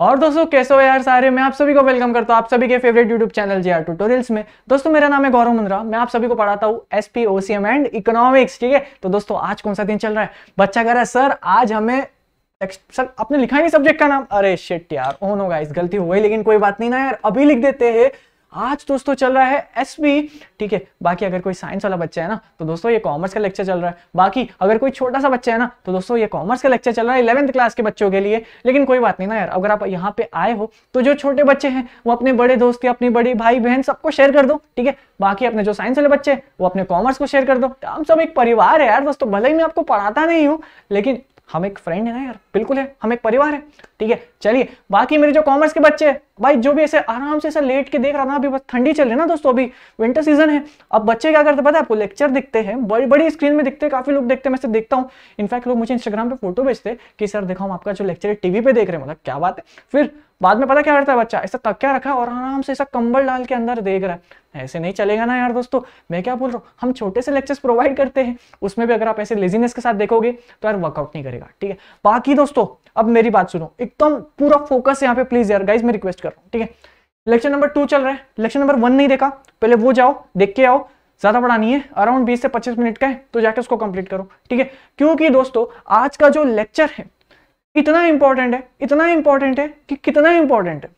और दोस्तों कैसे हो यार सारे। मैं आप सभी को वेलकम करता हूँ आप सभी के favourite YouTube channel ji are tutorials में। दोस्तों मेरा नाम है गौरव मुंद्रा, मैं आप सभी को पढ़ाता हूँ एसपी ओसीएम एंड इकोनॉमिक्स। ठीक है, तो दोस्तों आज कौन सा दिन चल रहा है? बच्चा कह रहा है सर आज हमें सर आपने लिखा ही नहीं सब्जेक्ट का नाम। अरे शिट यार, ओ नो गाइस, गलती हो गई, लेकिन कोई बात नहीं ना यार, अभी लिख देते हैं। आज दोस्तों चल रहा है एसबी। ठीक है, बाकी अगर कोई साइंस वाला बच्चा है ना तो दोस्तों ये कॉमर्स का लेक्चर चल रहा है। बाकी अगर कोई छोटा सा बच्चा है ना तो दोस्तों ये कॉमर्स का लेक्चर चल रहा है 11th क्लास के बच्चों के लिए। लेकिन कोई बात नहीं ना यार, अगर आप यहाँ पे आए हो तो जो छोटे बच्चे हैं वो अपने बड़े दोस्त या अपनी बड़ी भाई बहन सबको शेयर कर दो। ठीक है, बाकी अपने जो साइंस वाले बच्चे हैं वो अपने कॉमर्स को शेयर कर दो। हम सब एक परिवार है यार दोस्तों, भले ही मैं आपको पढ़ाता नहीं हूँ लेकिन हम एक फ्रेंड है ना यार, बिल्कुल है, हम एक परिवार है। ठीक है, चलिए बाकी मेरे जो कॉमर्स के बच्चे हैं भाई, जो भी ऐसे आराम से ऐसा लेट के देख रहा ना, अभी बस ठंडी चल रही है ना दोस्तों, अभी विंटर सीजन है। अब बच्चे क्या करते पता है आपको? लेक्चर दिखते हैं, बड़ी बड़ी स्क्रीन में दिखते हैं, काफी लोग देखते हैं, मैं से देखता हूँ। इनफैक्ट लोग मुझे इंस्टाग्राम पे फोटो भेजते हैं कि सर देखो हम आपका जो लेक्चर है टीवी पे देख रहे हैं। मतलब क्या बात है। फिर बाद में पता क्या करता है बच्चा? ऐसा तकिया रखा है और आराम से ऐसा कंबल डाल के अंदर देख रहा है। ऐसे नहीं चलेगा ना यार दोस्तों, मैं क्या बोल रहा हूँ, हम छोटे से लेक्चर्स प्रोवाइड करते हैं, उसमें भी अगर आप ऐसे लेजीनेस के साथ देखोगे तो यार वर्कआउट नहीं करेगा। ठीक है, बाकी दोस्तों अब मेरी बात सुनो, एकदम पूरा फोकस यहाँ पे प्लीज यार गाइज, मैं रिक्वेस्ट कर रहा हूँ। ठीक है, लेक्चर नंबर 2 चल रहा है, लेक्चर नंबर 1 नहीं देखा, पहले वो जाओ देख के आओ। ज्यादा बड़ा नहीं है, अराउंड 20 से 25 मिनट का है, तो जाके उसको कंप्लीट करो। ठीक है, क्योंकि दोस्तों आज का जो लेक्चर है इतना इंपॉर्टेंट है, इतना इंपॉर्टेंट है कि कितना इंपॉर्टेंट है।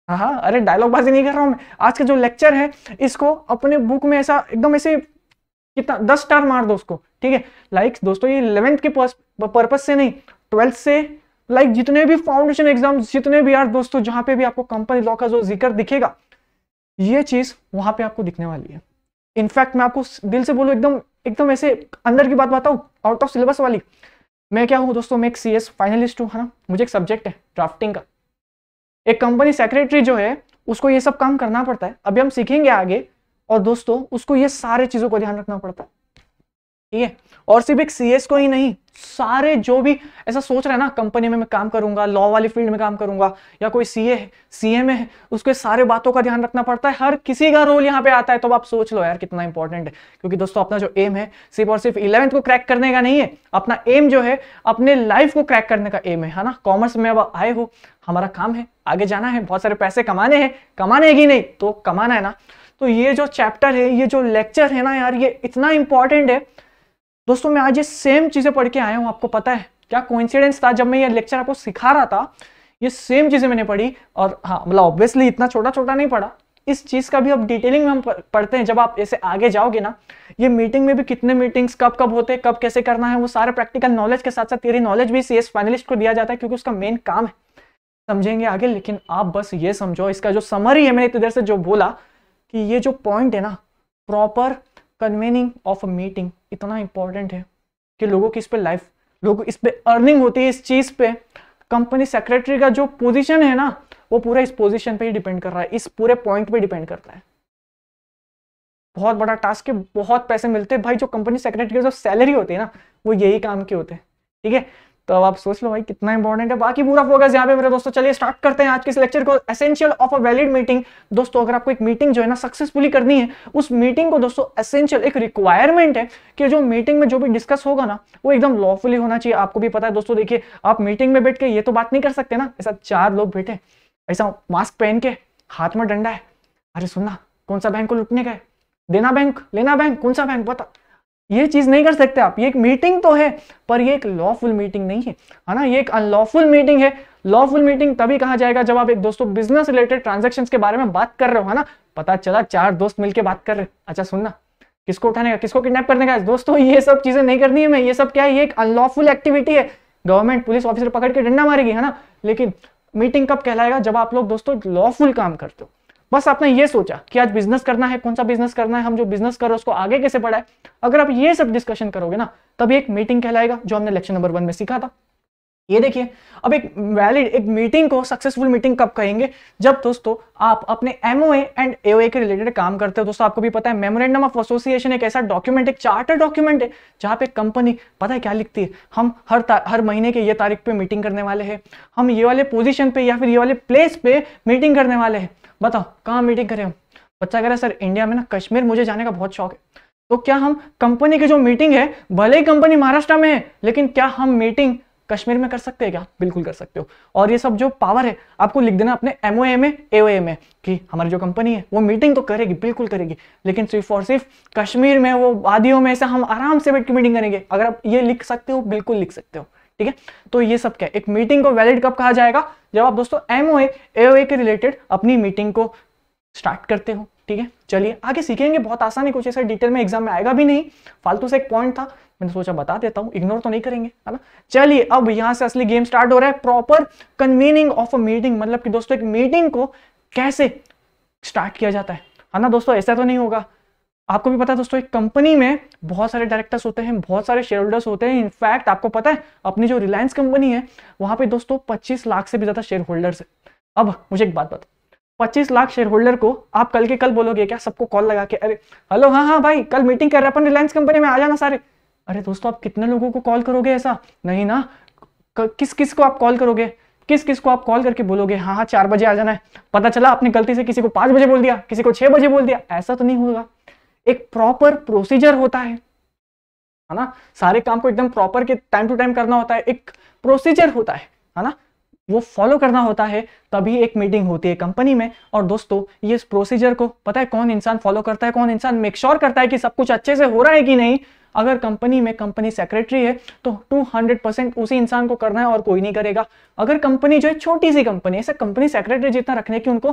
हाँ, अरे डायलॉग बाजी नहीं कर रहा हूं मैं। आज का जो लेक्चर है इसको अपने बुक में ऐसा एकदम ऐसे कितना 10 स्टार मार दो उसको। ठीक है, लाइक दोस्तों ये 11th के पर्पज से नहीं, 12th से लाइक जितने भी फाउंडेशन एग्जाम्स, जितने भी यार दोस्तों, जहां पे भी आपको कंपनी लॉ का जो जिक्र दिखेगा, ये चीज वहां पे आपको दिखने वाली है। इनफैक्ट मैं आपको दिल से बोलूं, एकदम एकदम ऐसे अंदर की बात बताऊं, आउट ऑफ सिलेबस वाली। मैं क्या हूं दोस्तों, मैं एक CS फाइनलिस्ट हूं, है ना। मुझे एक सब्जेक्ट है ड्राफ्टिंग का। एक कंपनी सेक्रेटरी जो है उसको ये सब काम करना पड़ता है, अभी हम सीखेंगे आगे। और दोस्तों उसको ये सारे चीजों को ध्यान रखना पड़ता है। ठीक है, और सिर्फ एक CS को ही नहीं, सारे जो भी ऐसा सोच रहे हैं ना कंपनी में मैं काम करूंगा, लॉ वाली फील्ड में काम करूंगा, या कोई CA है, CA में है, उसके सारे बातों का ध्यान रखना पड़ता है। हर किसी का रोल यहाँ पे आता है। तो आप सोच लो यार कितना इंपॉर्टेंट है। क्योंकि दोस्तों अपना जो एम है सिर्फ और सिर्फ 11th को क्रैक करने का नहीं है, अपना एम जो है अपने लाइफ को क्रैक करने का एम है ना। कॉमर्स में अब आए हो, हमारा काम है आगे जाना है, बहुत सारे पैसे कमाने हैं, कमाने ही नहीं तो कमाना है ना। तो ये जो चैप्टर है, ये जो लेक्चर है ना यार, ये इतना इंपॉर्टेंट है दोस्तों। मैं आज ये सेम चीजें पढ़ के आया हूं, आपको पता है क्या कोइंसिडेंस था? जब मैं ये लेक्चर आपको सिखा रहा था ये सेम चीजें मैंने पढ़ी। और हाँ मतलब ऑब्वियसली इतना छोटा छोटा नहीं पढ़ा, इस चीज का भी अब डिटेलिंग में हम पढ़ते हैं। जब आप ऐसे आगे जाओगे ना, ये मीटिंग में भी कितने मीटिंग्स कब कब होते हैं, कब कैसे करना है, वो सारे प्रैक्टिकल नॉलेज के साथ साथ थियरी नॉलेज भी CS फाइनलिस्ट को दिया जाता है, क्योंकि उसका मेन काम है। समझेंगे आगे, लेकिन आप बस ये समझो, इसका जो समरी है, मैंने इतनी देर से जो बोला कि ये जो पॉइंट है ना, proper convening of a meeting इतना इंपॉर्टेंट है कि लोगों की इस पे लाइफ, लोगों इस पे अर्निंग होती है। इस चीज पे कंपनी सेक्रेटरी का जो पोजीशन है ना, वो पूरा इस पोजीशन पे ही डिपेंड कर रहा है, इस पूरे पॉइंट पे डिपेंड करता है। बहुत बड़ा टास्क है, बहुत पैसे मिलते हैं भाई। जो कंपनी सेक्रेटरी की जो सैलरी होती है ना, वो यही काम के होते हैं। ठीक है, तो अब आप सोच लो भाई कितना इंपॉर्टेंट है। बाकी पूरा फोकस यहाँ पे मेरे दोस्तों। चलिए स्टार्ट करते हैं आज के इस लेक्चर को, essential of a valid meeting. दोस्तों अगर आपको एक मीटिंग जो है ना सक्सेसफुली करनी है, उस मीटिंग को दोस्तों एसेंशियल, एक रिक्वायरमेंट है कि जो मीटिंग में जो भी डिस्कस होगा ना, वो एकदम लॉफुली होना चाहिए। आपको भी पता है दोस्तों, देखिए आप मीटिंग में बैठ के ये तो बात नहीं कर सकते ना, ऐसा 4 लोग बैठे, ऐसा मास्क पहन के, हाथ में डंडा है, अरे सुनना कौन सा बैंक को लुटने का है, देना बैंक, लेना बैंक, कौन सा बैंक बता, ये चीज नहीं कर सकते आप। ये एक मीटिंग तो है पर ये एक लॉफुल मीटिंग नहीं है, है ना। ये एक अनलॉफुल मीटिंग है। लॉफुल मीटिंग तभी कहा जाएगा जब आप एक दोस्तों बिजनेस रिलेटेड ट्रांजैक्शंस के बारे में बात कर रहे हो, है ना। पता चला 4 दोस्त मिलकर बात कर रहे, अच्छा सुनना किसको उठाने का, किसको किडनैप करने का, दोस्तों ये सब चीजें नहीं करनी है। मैं ये सब क्या है, ये एक अनलॉफुल एक्टिविटी है। गवर्नमेंट पुलिस ऑफिसर पकड़ के डंडा मारेगी, है ना। लेकिन मीटिंग कब कहलाएगा? जब आप लोग दोस्तों लॉफुल काम करते हो। बस आपने ये सोचा कि आज बिजनेस करना है, कौन सा बिजनेस करना है, हम जो बिजनेस कर रहे हैं उसको आगे कैसे बढ़ाए। अगर आप ये सब डिस्कशन करोगे ना, तब एक मीटिंग कहलाएगा, जो हमने लेक्चर नंबर 1 में सीखा था। ये देखिए, अब एक वैलिड एक मीटिंग को सक्सेसफुल मीटिंग कब कहेंगे? जब दोस्तों आप अपने MOA एंड AOA के रिलेटेड काम करते हो। दोस्तों आपको भी पता है मेमोरेंडम ऑफ एसोसिएशन एक ऐसा डॉक्यूमेंट, एक चार्टर डॉक्यूमेंट है, जहां पे कंपनी पता है क्या लिखती है, हम हर महीने के ये तारीख पे मीटिंग करने वाले हैं, हम ये वाले पोजीशन पे या फिर ये वाले प्लेस पे मीटिंग करने वाले हैं। बताओ कहाँ मीटिंग करें हम? बच्चा कह रहा है सर इंडिया में ना कश्मीर मुझे जाने का बहुत शौक है। तो क्या हम कंपनी की जो मीटिंग है, भले ही कंपनी महाराष्ट्र में है, लेकिन क्या हम मीटिंग कश्मीर में कर सकते हैं क्या? बिल्कुल कर सकते हो। और ये सब जो पावर है आपको लिख देना अपने MOA में, AOA में कि हमारी जो कंपनी है वो मीटिंग तो करेगी, बिल्कुल करेगी, लेकिन सिर्फ और सिर्फ कश्मीर में, वो वादियों में, ऐसा हम आराम से बैठ के मीटिंग करेंगे। अगर आप ये लिख सकते हो, बिल्कुल लिख सकते हो, ठीक है। तो ये सब क्या है, एक मीटिंग को वैलिड कब कहा जाएगा? जब आप दोस्तों MOA AOA के रिलेटेड अपनी मीटिंग को स्टार्ट करते हो, ठीक है। चलिए आगे सीखेंगे, बहुत आसान है, कुछ ऐसा डिटेल में एग्जाम में आएगा भी नहीं, फालतू से एक पॉइंट था, मैंने सोचा बता देता हूं, इग्नोर तो नहीं करेंगे, है ना। चलिए अब यहां से असली गेम स्टार्ट हो रहा है, proper convening of a meeting, मतलब कि दोस्तों एक मीटिंग को कैसे स्टार्ट किया जाता है ना दोस्तों। ऐसा तो नहीं होगा, आपको भी पता है दोस्तों, एक कंपनी में बहुत सारे डायरेक्टर्स होते हैं, बहुत सारे शेयर होल्डर्स होते हैं। इनफैक्ट आपको पता है अपनी जो रिलायंस कंपनी है वहां पे दोस्तों 25 लाख से भी ज्यादा शेयर होल्डर्स है। अब मुझे एक बात बताओ, 25 लाख शेयर होल्डर को आप कल के कल बोलोगे क्या सबको कॉल लगा के, अरे हेलो हाँ हाँ भाई कल मीटिंग कर रहे हैं अपन रिलायंस कंपनी में, आ जाना सारे? अरे दोस्तों आप कितने लोगों को कॉल करोगे? ऐसा नहीं ना। किस किस को आप कॉल करोगे, किस किस को आप कॉल करके बोलोगे हाँ हाँ 4 बजे आ जाना है? पता चला आपने गलती से किसी को 5 बजे बोल दिया, किसी को 6 बजे बोल दिया, ऐसा तो नहीं होगा। एक प्रॉपर प्रोसीजर होता है ना, सारे काम को एकदम प्रॉपर के टाइम टू टाइम करना होता है, एक प्रोसीजर होता है ना, वो फॉलो करना होता है, तभी एक मीटिंग होती है कंपनी में। और दोस्तों ये इस प्रोसीजर को पता है कौन इंसान फॉलो करता है, कौन इंसान मेक श्योर करता है कि सब कुछ अच्छे से हो रहा है कि नहीं? अगर कंपनी में कंपनी सेक्रेटरी है तो 200% उसी इंसान को करना है और कोई नहीं करेगा। अगर कंपनी जो है छोटी सी कंपनी है, ऐसा कंपनी सेक्रेटरी जितना रखने की उनको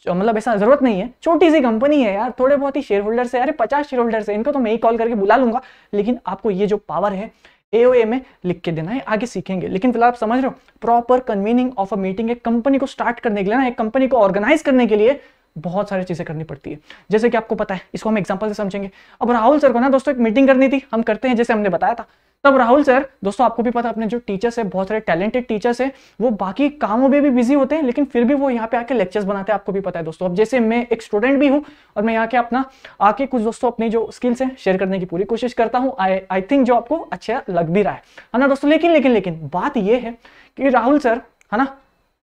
मतलब ऐसा जरूरत नहीं है, छोटी सी कंपनी है यार, थोड़े बहुत ही शेयर होल्डर्स है, अरे 50 शेयर होल्डर्स है, इनको तो मैं ही कॉल करके बुला लूंगा। लेकिन आपको ये जो पावर है AOA में लिख के देना है, आगे सीखेंगे। लेकिन फिलहाल आप समझ रहे हो proper convening of a meeting, एक कंपनी को स्टार्ट करने के लिए ना, एक कंपनी को ऑर्गेनाइज करने के लिए बहुत सारी चीजें करनी पड़ती है। जैसे कि आपको पता है, इसको हम एग्जांपल से समझेंगे। अब राहुल सर को ना दोस्तों एक मीटिंग करनी थी, हम करते हैं जैसे हमने बताया था। तब राहुल सर दोस्तों आपको भी पता है अपने जो टीचर्स है, बहुत सारे टैलेंटेड टीचर्स है, वो बाकी कामों में भी बिजी होते हैं, लेकिन फिर भी वो यहाँ पे आके लेक्चर्स बनाते हैं, आपको भी पता है दोस्तों। अब जैसे मैं एक स्टूडेंट भी हूँ और मैं यहाँ के अपना आके कुछ दोस्तों अपनी जो स्किल्स है शेयर करने की पूरी कोशिश करता हूँ। आई थिंक जो आपको अच्छा लग भी रहा है ना दोस्तों। लेकिन बात ये है कि राहुल सर है ना,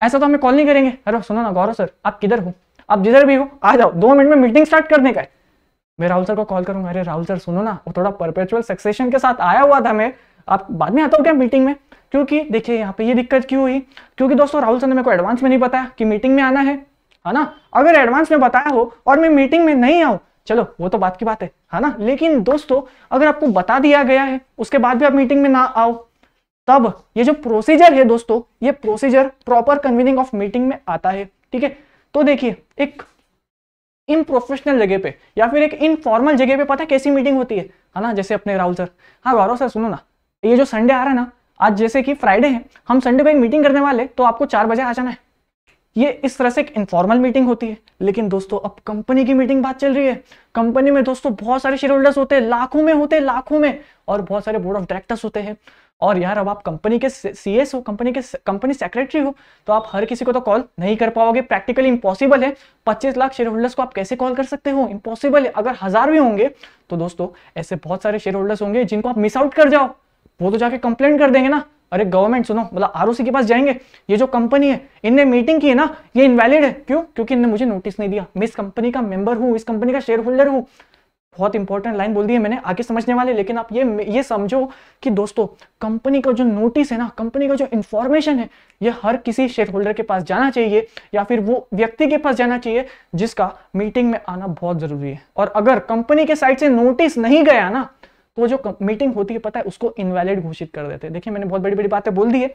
ऐसा तो हमें कॉल नहीं करेंगे, अरे सुनो ना गौरव सर आप किधर हो, आप जिधर भी हो आ जाओ, 2 मिनट में मीटिंग स्टार्ट करने का है। मैं राहुल सर को कॉल करूंगा, अरे राहुल सर सुनो ना, वो थोड़ा परपेचुअल सक्सेशन के साथ आया हुआ था मैं, आप बाद में आता हो क्या मीटिंग में? क्योंकि देखिए यहाँ पे ये दिक्कत क्यों हुई, क्योंकि दोस्तों राहुल सर ने मेरे को एडवांस में नहीं बताया कि मीटिंग में आना है ना। अगर एडवांस में बताया हो और मैं मीटिंग में नहीं आऊं, चलो वो तो बात की बात है ना। लेकिन दोस्तों अगर आपको बता दिया गया है उसके बाद भी आप मीटिंग में ना आओ, तब ये जो प्रोसीजर है दोस्तों, ये procedure proper convening of meeting में आता है, ठीक है। तो देखिए एक इनप्रोफेशनल जगह पे या फिर एक इनफॉर्मल जगह पे पता है कैसी मीटिंग होती है ना। जैसे अपने राहुल सर, हाँ गौरव सर सुनो ना, ये जो संडे आ रहा है ना, आज जैसे कि फ्राइडे है, हम संडे को एक मीटिंग करने वाले, तो आपको 4 बजे आ जाना है। ये इस तरह से एक इनफॉर्मल मीटिंग होती है। लेकिन दोस्तों अब कंपनी की मीटिंग बात चल रही है, कंपनी में दोस्तों बहुत सारे शेयर होल्डर्स होते हैं, लाखों में होते हैं, लाखों में, और बहुत सारे बोर्ड ऑफ डायरेक्टर्स होते हैं। और यार अब आप कंपनी के CS हो, कंपनी सेक्रेटरी हो, तो आप हर किसी को तो कॉल नहीं कर पाओगे, प्रैक्टिकली इंपॉसिबल है। 25 लाख शेयर होल्डर्स को आप कैसे कॉल कर सकते हो? इंपॉसिबल है। अगर 1000 भी होंगे तो दोस्तों ऐसे बहुत सारे शेयर होल्डर्स होंगे जिनको आप मिस आउट कर जाओ, वो तो जाके कंप्लेंट कर देंगे ना, अरे गवर्नमेंट सुनो, मतलब ROC के पास जाएंगे, ये जो कंपनी है इनने मीटिंग की है ना, ये इनवैलिड है। क्यों? क्योंकि इनने मुझे नोटिस नहीं दिया, मैं इस कंपनी का मेंबर हूँ, इस कंपनी का शेयर होल्डर हूँ। बहुत इंपॉर्टेंट लाइन बोल दी है मैंने, आगे समझने वाले। लेकिन आप ये समझो कि दोस्तों कंपनी का जो नोटिस है ना, कंपनी का जो इंफॉर्मेशन है, ये हर किसी शेयर होल्डर के पास जाना चाहिए, या फिर वो व्यक्ति के पास जाना चाहिए जिसका मीटिंग में आना बहुत जरूरी है। और अगर कंपनी के साइड से नोटिस नहीं गया ना, तो जो मीटिंग होती है पता है उसको इनवैलिड घोषित कर देते हैं। देखिए मैंने बहुत बड़ी बड़ी बातें बोल दी है,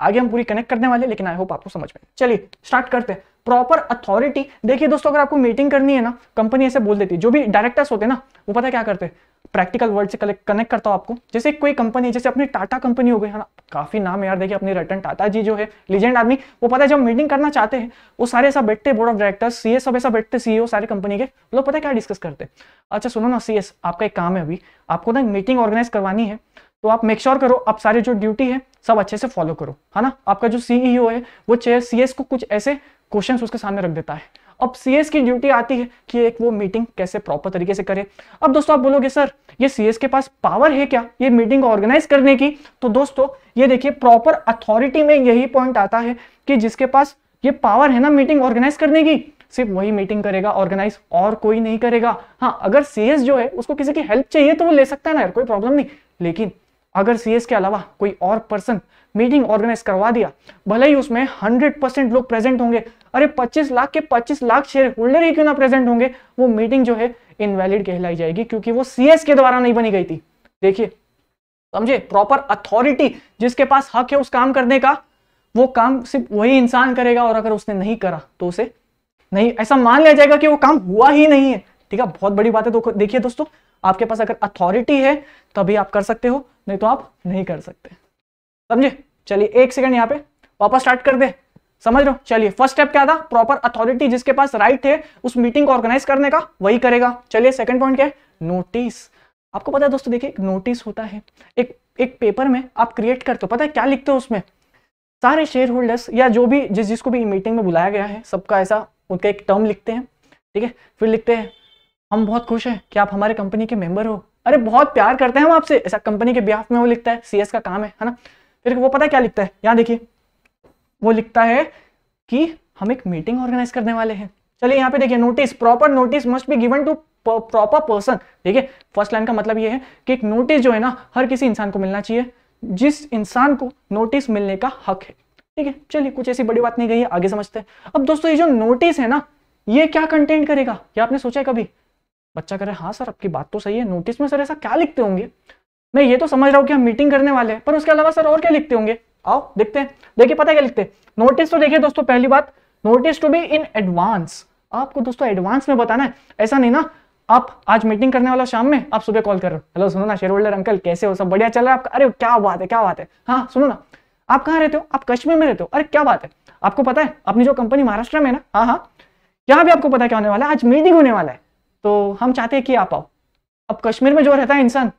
आगे हम पूरी कनेक्ट करने वाले, लेकिन आई होप आपको समझ में। चलिए स्टार्ट करते हैं। प्रॉपर अथॉरिटी, देखिए दोस्तों अगर आपको मीटिंग करनी है ना, कंपनी ऐसे बोल देती है, जो भी डायरेक्टर्स होते हैं ना, वो पता है क्या करते हैं, प्रैक्टिकल वर्ड से कनेक्ट करता हूं आपको। जैसे कोई कंपनी, जैसे अपनी टाटा कंपनी हो गई है ना, काफी नाम है यार, देखिए अपनी रतन टाटा जी जो है लीजेंड आदमी, वो पता है जब मीटिंग करना चाहते हैं वो सारे ऐसा बैठते, बोर्ड ऑफ डायरेक्टर्स CS सब ऐसा बैठते, CEO सारे कंपनी के लोग, पता है क्या डिस्कस करते हैं, अच्छा सुनो ना CS, आपका एक काम है, अभी आपको ना मीटिंग ऑर्गेनाइज करवानी है, तो आप मेक श्योर करो आप सारे जो ड्यूटी है सब अच्छे से फॉलो करो, है ना। आपका जो CEO है वो CS को कुछ ऐसे क्वेश्चंस उसके सामने रख देता है। अब CS की ड्यूटी आती है कि एक वो मीटिंग कैसे प्रॉपर तरीके से करे। अब दोस्तों आप बोलोगे सर ये CS के पास पावर है क्या ये मीटिंग को ऑर्गेनाइज करने की? तो दोस्तों ये देखिए प्रॉपर अथॉरिटी में यही पॉइंट आता है कि जिसके पास ये पावर है ना मीटिंग ऑर्गेनाइज करने की, सिर्फ वही मीटिंग करेगा ऑर्गेनाइज, और कोई नहीं करेगा। हाँ अगर CS जो है उसको किसी की हेल्प चाहिए तो वो ले सकता है ना यार, कोई प्रॉब्लम नहीं, लेकिन अगर सीएस के अलावा कोई और पर्सन मीटिंग ऑर्गेनाइज करवा दिया, भले ही उसमें 100% लोग प्रेजेंट होंगे, अरे 25 लाख के 25 लाख शेयर होल्डर ही क्यों ना प्रेजेंट होंगे, वो मीटिंग जो है इनवैलिड कहलाई जाएगी, क्योंकि वो सीएस के द्वारा नहीं बनी गई थी। देखिए, समझे, प्रॉपर अथॉरिटी जिसके पास हक है उस काम करने का, वो काम सिर्फ वही इंसान करेगा, और अगर उसने नहीं करा तो उसे नहीं, ऐसा मान लिया जाएगा कि वो काम हुआ ही नहीं है। ठीक है, बहुत बड़ी बात है। तो देखिए दोस्तों, आपके पास अगर अथॉरिटी है तभी आप कर सकते हो, नहीं तो आप नहीं कर सकते। समझे? चलिए एक सेकंड यहाँ पे वापस स्टार्ट कर दे, समझ रहे हो? चलिए, फर्स्ट स्टेप क्या था? प्रॉपर अथॉरिटी जिसके पास राइट है उस मीटिंग को ऑर्गेनाइज करने का, वही करेगा। चलिए सेकंड पॉइंट क्या है? नोटिस। आपको पता है दोस्तों, देखिए एक नोटिस होता है, एक पेपर में आप क्रिएट करते हो, पता है क्या लिखते हो उसमें? सारे शेयर होल्डर्स या जो भी जिसको भी मीटिंग में बुलाया गया है, सबका ऐसा उनका एक टर्म लिखते हैं। ठीक है, फिर लिखते हैं हम बहुत खुश हैं कि आप हमारे कंपनी के मेंबर हो, अरे बहुत प्यार करते हैं हम आपसे, ऐसा कंपनी के बिहाफ में वो लिखता है, सीएस का काम है ना। फिर वो पता है क्या लिखता है? यहाँ देखिए, वो लिखता है कि हम एक मीटिंग ऑर्गेनाइज करने वाले हैं। चलिए यहाँ पे देखिए, notice, proper notice must be given to proper person. देखिए फर्स्ट लाइन का मतलब ये है कि एक नोटिस जो है ना, हर किसी इंसान को मिलना चाहिए जिस इंसान को नोटिस मिलने का हक है। ठीक है, चलिए कुछ ऐसी बड़ी बात नहीं गई है, आगे समझते हैं। अब दोस्तों, ये जो नोटिस है ना, ये क्या कंटेंट करेगा, ये आपने सोचा है कभी? बच्चा कह रहा है हाँ सर आपकी बात तो सही है, नोटिस में सर ऐसा क्या लिखते होंगे? मैं ये तो समझ रहा हूँ कि हम मीटिंग करने वाले हैं, पर उसके अलावा सर और क्या लिखते होंगे? आओ देखते हैं। देखिए पता है क्या लिखते हैं? नोटिस तो देखिए दोस्तों, पहली बात, notice to be in advance. आपको दोस्तों एडवांस में बताना है, ऐसा नहीं ना आप आज मीटिंग करने वाला शाम में, आप सुबह कॉल कर रहे हो, हेलो सुनो ना शेयर होल्डर अंकल कैसे हो, सब बढ़िया चल रहा है आपका? अरे क्या बात है, क्या बात है, हाँ सुनो ना, आप कहाँ रहते हो? आप कश्मीर में रहते हो? अरे क्या बात है, आपको पता है अपनी जो कंपनी महाराष्ट्र में है ना, हाँ हाँ, क्या भी आपको पता है क्या होने वाला है? आज मीटिंग होने वाला है, तो हम चाहते हैं कि आप आओ। अब कश्मीर में जो रहता है इंसान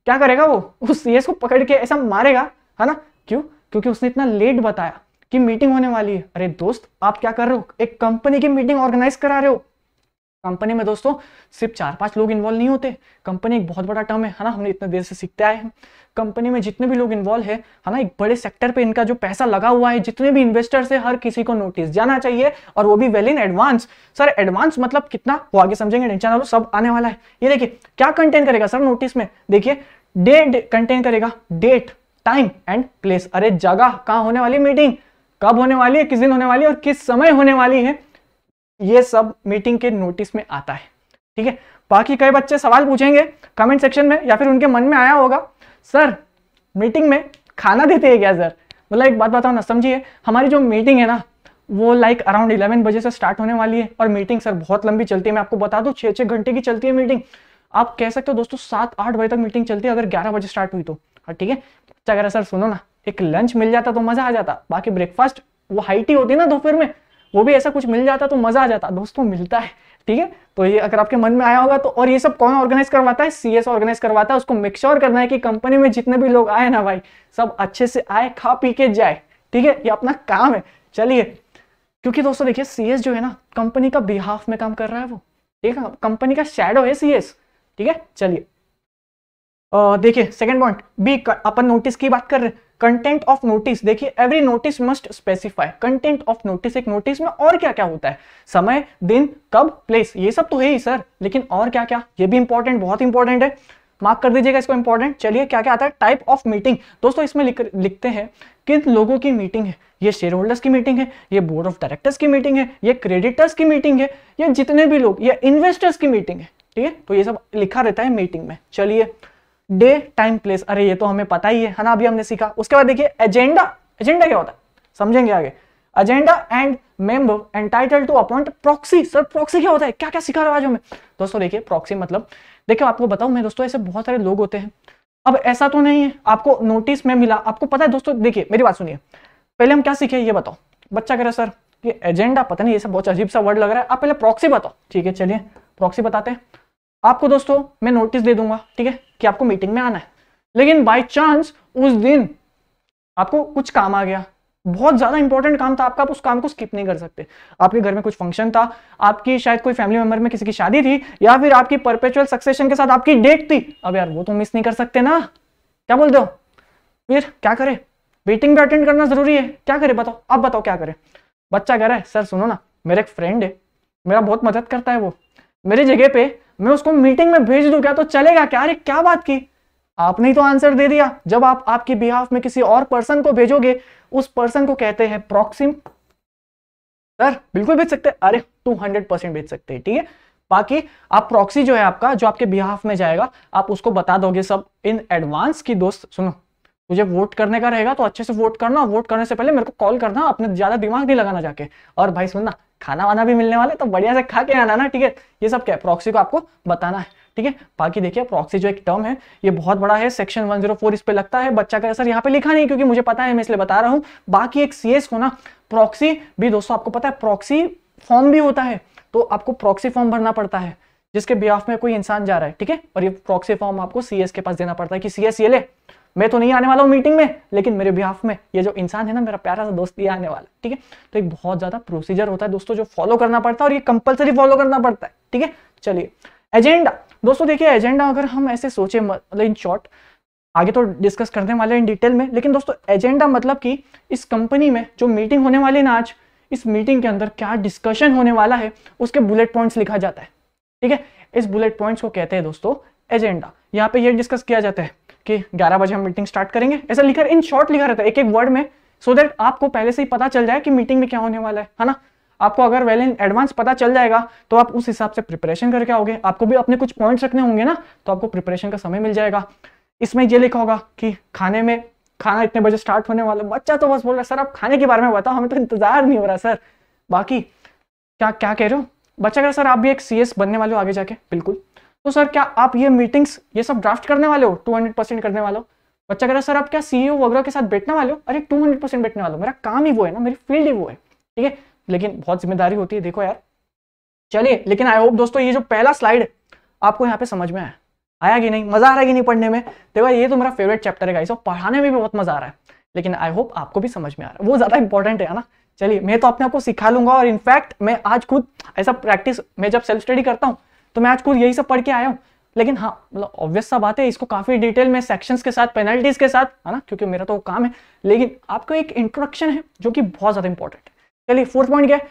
क्या करेगा? वो उस सीएस को पकड़ के ऐसा मारेगा, है ना? क्यों? क्योंकि उसने इतना लेट बताया कि मीटिंग होने वाली है। अरे दोस्त, आप क्या कर रहे हो? एक कंपनी की मीटिंग ऑर्गेनाइज करा रहे हो। कंपनी में दोस्तों सिर्फ 4-5 लोग इन्वॉल्व नहीं होते, कंपनी एक बहुत बड़ा टर्म है ना, हमने इतने देर से सीखते आए हैं। कंपनी में जितने भी लोग इन्वॉल्व है ना, एक बड़े सेक्टर पे इनका जो पैसा लगा हुआ है, जितने भी इन्वेस्टर्स है, हर किसी को नोटिस जाना चाहिए, और वो भी well in advance. Sir advance मतलब कितना, वो आगे समझेंगे, टेंशन ना लो, सब आने वाला है। ये देखिए क्या कंटेंट करेगा सर नोटिस में? देखिए डेट कंटेंट करेगा, डेट, टाइम एंड प्लेस। अरे जगह, कहाँ होने वाली मीटिंग, कब होने वाली है, किस दिन होने वाली है, और किस समय होने वाली है, ये सब मीटिंग के नोटिस में आता है। ठीक है, बाकी कई बच्चे सवाल पूछेंगे कमेंट सेक्शन में, या फिर उनके मन में आया होगा सर मीटिंग में खाना देते हैं क्या सर? मतलब एक बात बताओ ना, समझिए हमारी जो मीटिंग है ना, वो लाइक अराउंड 11 बजे से स्टार्ट होने वाली है, और मीटिंग सर बहुत लंबी चलती है, मैं आपको बता दूं 6-6 घंटे की चलती है मीटिंग। आप कह सकते हो दोस्तों 7-8 बजे तक मीटिंग चलती है, अगर 11 बजे स्टार्ट हुई तो। ठीक है, अगर सर सुनो ना, एक लंच मिल जाता तो मजा आ जाता, बाकी ब्रेकफास्ट वो हाइटी होती है ना दोपहर में, वो भी ऐसा कुछ मिल जाता तो मजा आ जाता। दोस्तों मिलता है, ठीक है, तो ये अगर आपके मन में आया होगा तो। और ये सब कौन ऑर्गेनाइज करवाता है? सीएस ऑर्गेनाइज करवाता है। उसको मेक श्योर करना है कि कंपनी में जितने भी लोग आए ना भाई, सब अच्छे से आए, खा पी के जाए। ठीक है, ये अपना काम है। चलिए, क्योंकि दोस्तों देखिए सीएस जो है ना, कंपनी का बिहाफ में काम कर रहा है वो, ठीक है, कंपनी का शैडो है सीएस। ठीक है, चलिए देखिए सेकंड पॉइंट बी, अपन नोटिस की बात कर रहे हैं। कंटेंट ऑफ नोटिस, देखिए every notice must specify content of notice. एक नोटिस में और क्या क्या होता है? समय, दिन, कब, प्लेस, ये सब तो है ही सर, लेकिन और क्या क्या, ये भी इंपॉर्टेंट, बहुत इंपॉर्टेंट है, मार्क कर दीजिएगा इसको इंपॉर्टेंट। चलिए क्या क्या आता है? Type of meeting. दोस्तों इसमें लिखते हैं किन लोगों की मीटिंग है, ये शेयर होल्डर्स की मीटिंग है, ये बोर्ड ऑफ डायरेक्टर्स की मीटिंग है, ये क्रेडिटर्स की मीटिंग है, ये जितने भी लोग, ये इन्वेस्टर्स की मीटिंग है। ठीक है, तो ये सब लिखा रहता है मीटिंग में। चलिए डे, टाइम, प्लेस, अरे ये तो हमें पता ही है ना, अभी हमने सीखा। उसके बाद देखिए एजेंडा। एजेंडा क्या होता है समझेंगे आगे। Agenda and member entitled to appoint proxy. Sir proxy क्या होता है? क्या क्या सिखा रहा है आज हमें? दोस्तों देखिए प्रॉक्सी मतलब, देखिए आपको बताऊं मैं दोस्तों, ऐसे बहुत सारे लोग होते हैं। अब ऐसा तो नहीं है आपको नोटिस में मिला, आपको पता है दोस्तों, देखिए मेरी बात सुनिए, पहले हम क्या सीखे ये बताओ। बच्चा कह रहा है सर ये एजेंडा पता नहीं, ये सब बहुत अजीब सा वर्ड लग रहा है, आप पहले प्रॉक्सी बताओ। ठीक है, चलिए प्रॉक्सी बताते हैं आपको। दोस्तों मैं नोटिस दे दूंगा, ठीक है, कि आपको मीटिंग में आना है, लेकिन बाय चांस उस दिन आपको कुछ काम आ गया, बहुत ज्यादा इंपॉर्टेंट काम था आपका, आप उस काम को स्किप नहीं कर सकते। आपके घर में कुछ फंक्शन था, आपकी शायद कोई फैमिली मेंबर में किसी की शादी थी, या फिर आपकी परपेचुअल सक्सेशन के साथ आपकी डेट थी। अब यार वो तो मिस नहीं कर सकते ना, क्या बोलते हो? फिर क्या करें? मीटिंग भी अटेंड करना जरूरी है, क्या करें बताओ, अब बताओ क्या करें। बच्चा कह रहा है सर सुनो ना, मेरा एक फ्रेंड है, मेरा बहुत मदद करता है वो, मेरी जगह पे मैं उसको मीटिंग में भेज दूं क्या तो चलेगा क्या? अरे क्या बात की, आपने ही तो आंसर दे दिया। जब आप आपके बिहाफ में किसी और पर्सन को भेजोगे, उस पर्सन को कहते हैं प्रॉक्सी। सर बिल्कुल भेज सकते हैं, अरे 200% भेज सकते हैं, ठीक है। बाकी आप प्रॉक्सी जो है आपका, जो आपके बिहाफ में जाएगा, आप उसको बता दोगे सब इन एडवांस की दोस्त सुनो, तुझे वोट करने का रहेगा तो अच्छे से वोट करना, वोट करने से पहले मेरे को कॉल करना, अपने ज्यादा दिमाग नहीं लगाना जाके। और भाई सुनना, खाना वाना भी मिलने वाले तो बढ़िया से खा के आना ना, ठीक है। ये सब क्या है, प्रॉक्सी को आपको बताना है, ठीक है। बाकी देखिए प्रॉक्सी जो एक टर्म है ये बहुत बड़ा है, सेक्शन 104 इस पे लगता है। बच्चा का सर यहाँ पे लिखा नहीं क्योंकि मुझे पता है, मैं इसलिए बता रहा हूँ। बाकी एक सीएस को ना प्रॉक्सी भी दोस्तों आपको पता है, प्रॉक्सी फॉर्म भी होता है, तो आपको प्रॉक्सी फॉर्म भरना पड़ता है जिसके बिहाफ में कोई इंसान जा रहा है, ठीक है। और ये प्रॉक्सी फॉर्म आपको सीएस के पास देना पड़ता है कि सीएस ये ले, मैं तो नहीं आने वाला हूँ मीटिंग में, लेकिन मेरे बिहाफ में ये जो इंसान है ना, मेरा प्यारा सा दोस्त, ये आने वाला, ठीक है। तो एक बहुत ज्यादा प्रोसीजर होता है दोस्तों जो फॉलो करना पड़ता है, और ये कंपलसरी फॉलो करना पड़ता है, ठीक है। चलिए एजेंडा दोस्तों, देखिए एजेंडा अगर हम ऐसे सोचे, मतलब इन शॉर्ट, आगे तो डिस्कस करने वाले इन डिटेल में, लेकिन दोस्तों एजेंडा मतलब कि इस कंपनी में जो मीटिंग होने वाली है ना आज, इस मीटिंग के अंदर क्या डिस्कशन होने वाला है उसके बुलेट पॉइंट्स लिखा जाता है, ठीक है। इस बुलेट पॉइंट्स को कहते हैं दोस्तों एजेंडा। यहाँ पे ये डिस्कस किया जाता है कि 11 बजे हम मीटिंग स्टार्ट करेंगे, ऐसा लिखा इन शॉर्ट लिखा रहता है एक एक वर्ड में, सो दैट आपको पहले से ही पता चल जाए कि मीटिंग में क्या होने वाला है ना। आपको अगर वेल इन एडवांस पता चल जाएगा तो आप उस हिसाब से प्रिपरेशन करके आओगे। आपको भी अपने कुछ पॉइंट्स रखने होंगे ना, तो आपको प्रिपरेशन का समय मिल जाएगा। इसमें ये लिखा होगा कि खाना इतने बजे स्टार्ट होने वाला। बच्चा तो बस बोल रहा है सर आप खाने के बारे में बताओ, हमें तो इंतजार नहीं हो रहा सर। बाकी क्या क्या कह रहे हो बच्चा? कह रहा सर आप भी एक सीएस बनने वाले हो आगे जाके। बिल्कुल। तो सर क्या आप ये मीटिंग्स ये सब ड्राफ्ट करने वाले हो, 200% करने वाले हो? बच्चा कह रहा सर आप क्या सीईओ वगैरह के साथ बैठने वाले हो? अरे 200% बैठने वाले हो, मेरा काम ही वो है ना, मेरी फील्ड ही वो है, ठीक है। लेकिन बहुत जिम्मेदारी होती है, देखो यार। चलिए, लेकिन आई होप दोस्तों ये जो पहला स्लाइड है आपको यहाँ पे समझ में आया कि नहीं, मजा आ रहा है कि नहीं पढ़ने में? देखो ये तो मेरा फेवरेट चैप्टर है गाइस, और पढ़ाने में भी बहुत मजा आ रहा है, लेकिन आई होप आपको भी समझ में आ रहा है, वो ज्यादा इंपॉर्टेंट है ना। चलिए मैं तो अपने आपको सिखा लूंगा, और इनफैक्ट मैं आज खुद ऐसा प्रैक्टिस, मैं जब सेल्फ स्टडी करता हूँ तो मैं आज खुद यही सब पढ़ के आया हूँ। लेकिन हाँ मतलब ऑब्वियस सा बात है, इसको काफी डिटेल में सेक्शंस के साथ, पेनल्टीज के साथ, है ना, क्योंकि मेरा तो काम है। लेकिन आपका एक इंट्रोडक्शन है जो कि बहुत ज्यादा इंपॉर्टेंट है। चलिए 4th पॉइंट क्या है?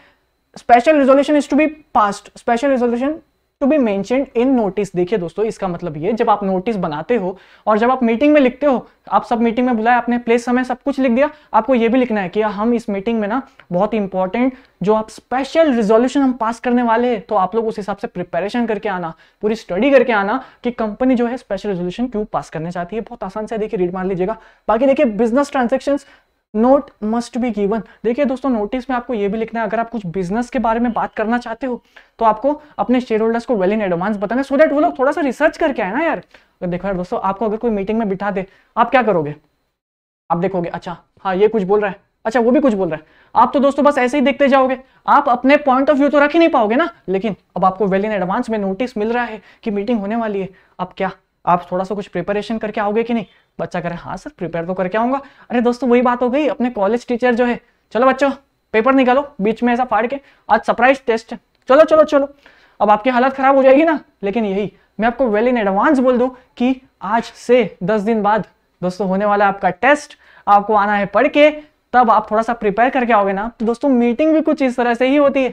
Special resolution is to be passed, special resolution to be mentioned in notice. देखिए दोस्तों इसका मतलब ये, जब आप नोटिस बनाते हो और जब आप मीटिंग में लिखते हो, आप सब मीटिंग में बुलाए, आपने प्लेस समय सब कुछ लिख दिया, आपको ये भी लिखना है कि हम इस मीटिंग में ना बहुत इंपॉर्टेंट जो आप स्पेशल रिजोल्यूशन हम पास करने वाले हैं, तो आप लोग उस हिसाब से प्रिपरेशन करके आना, पूरी स्टडी करके आना कि कंपनी जो है स्पेशल रिजोल्यूशन क्यों पास करने चाहती है। बहुत आसान से देखिए, रीड मार लीजिएगा। बाकी देखिए business transactions note must be given. देखिए दोस्तों नोटिस में आपको ये भी लिखना है, अगर आप कुछ बिजनेस के बारे में बात करना चाहते हो तो आपको अपने शेयर होल्डर्स को वेल इन एडवांस बताना, सो दैट वो लोग थोड़ा सा रिसर्च करके आए ना यार। देखो यार दोस्तों, आपको अगर कोई मीटिंग में बिठा दे, आप क्या करोगे? आप देखोगे अच्छा हाँ ये कुछ बोल रहा है, अच्छा वो भी कुछ बोल रहा है, आप तो दोस्तों बस ऐसे ही देखते जाओगे, आप अपने पॉइंट ऑफ व्यू तो रख ही नहीं पाओगे ना। लेकिन अब आपको वेल इन एडवांस में नोटिस मिल रहा है कि मीटिंग होने वाली है, अब क्या आप थोड़ा सा कुछ प्रिपरेशन करके आओगे कि नहीं? बच्चा करे हाँ सर प्रिपेयर तो करके आऊंगा। अरे दोस्तों वही बात हो गई, अपने कॉलेज टीचर जो है, चलो बच्चों पेपर निकालो, बीच में ऐसा फाड़ के आज सरप्राइज टेस्ट है, चलो चलो चलो। अब आपकी हालत खराब हो जाएगी ना। लेकिन यही मैं आपको वेल इन एडवांस बोल दूं कि आज से 10 दिन बाद दोस्तों होने वाला है आपका टेस्ट, आपको आना है पढ़ के, तब आप थोड़ा सा प्रिपेयर करके आओगे ना, तो दोस्तों मीटिंग भी कुछ इस तरह से ही होती है।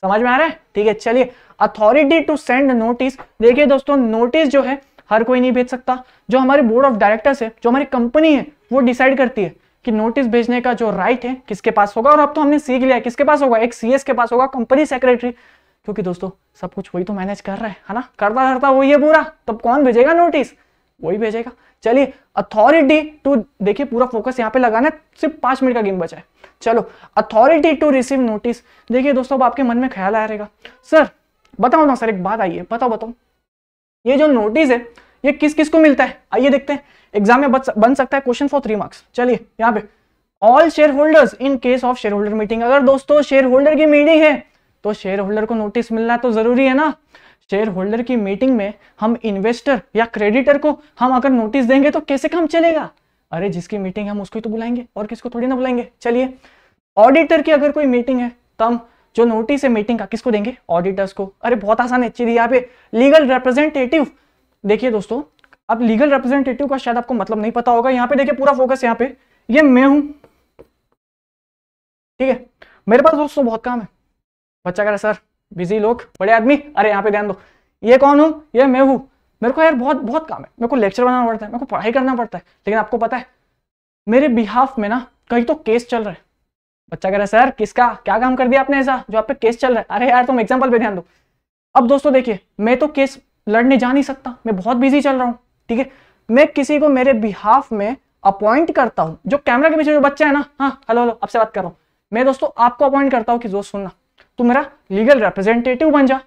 समझ में आ रहा है? ठीक है। चलिए अथॉरिटी टू सेंड नोटिस। देखिए दोस्तों नोटिस जो है हर कोई नहीं भेज सकता, जो हमारे बोर्ड ऑफ डायरेक्टर्स है, जो हमारी कंपनी है, वो डिसाइड करती है कि नोटिस भेजने का जो राइट है किसके पास होगा। और अब तो हमने सीख लिया है किसके पास होगा, एक सीएस के पास होगा, कंपनी सेक्रेटरी, क्योंकि दोस्तों सब कुछ वही तो मैनेज कर रहा है ना, करता करता वही है पूरा, तब कौन भेजेगा नोटिस? वही भेजेगा। चलिए अथॉरिटी टू, देखिए पूरा फोकस यहाँ पे लगाना है, सिर्फ 5 मिनट का गेम बचा है। चलो अथॉरिटी टू रिसीव नोटिस। देखिए दोस्तों अब आपके मन में ख्याल आया रहेगा, सर बताओ ना सर, एक बात आई है, बताओ ये जो नोटिस है ये किस किस को मिलता है? आइए देखते हैं, एग्जाम में बन सकता है क्वेश्चन फॉर 3 मार्क्स। चलिए यहाँ पे all share holders in case of share holder meeting. अगर दोस्तों शेयर होल्डर की मीटिंग है तो शेयर होल्डर को नोटिस मिलना तो जरूरी है ना। शेयर होल्डर की मीटिंग में हम इन्वेस्टर या क्रेडिटर को हम अगर नोटिस देंगे तो कैसे काम चलेगा? अरे जिसकी मीटिंग हम उसको ही तो बुलाएंगे, और किसको थोड़ी ना बुलाएंगे। चलिए ऑडिटर की अगर कोई मीटिंग है तो हम जो नोटिस है मीटिंग का किसको देंगे? ऑडिटर्स को। अरे बहुत आसान है चीज यहाँ पे, लीगल रिप्रेजेंटेटिव। देखिए दोस्तों अब लीगल रिप्रेजेंटेटिव का शायद आपको मतलब नहीं पता होगा, यहाँ पे देखिए पूरा फोकस यहाँ पे, ये मैं हूं, ठीक है। मेरे पास दोस्तों बहुत काम है। बच्चा कह रहा सर बिजी लोग, बड़े आदमी, अरे यहाँ पे ध्यान दो, ये कौन हूं? ये मैं हूं, मेरे को यार बहुत बहुत काम है, मेरे को लेक्चर बनाना पड़ता है, मेरे को पढ़ाई करना पड़ता है, लेकिन आपको पता है मेरे बिहाफ में ना कहीं तो केस चल रहा है। बच्चा कह रहा है सर किसका, क्या काम कर दिया आपने ऐसा जो आप पे केस चल रहा है? अरे यार तुम एग्जाम्पल पे ध्यान दो। अब दोस्तों देखिए, मैं तो केस लड़ने जा नहीं सकता, मैं बहुत बिजी चल रहा हूँ, ठीक है। मैं किसी को मेरे बिहाफ में अपॉइंट करता हूँ, जो कैमरा के पीछे जो बच्चा है ना, हाँ हेलो हेलो आपसे बात कर रहा हूँ मैं दोस्तों, आपको अपॉइंट करता हूँ कि दोस्त सुनना, तू मेरा लीगल रिप्रेजेंटेटिव बन जा,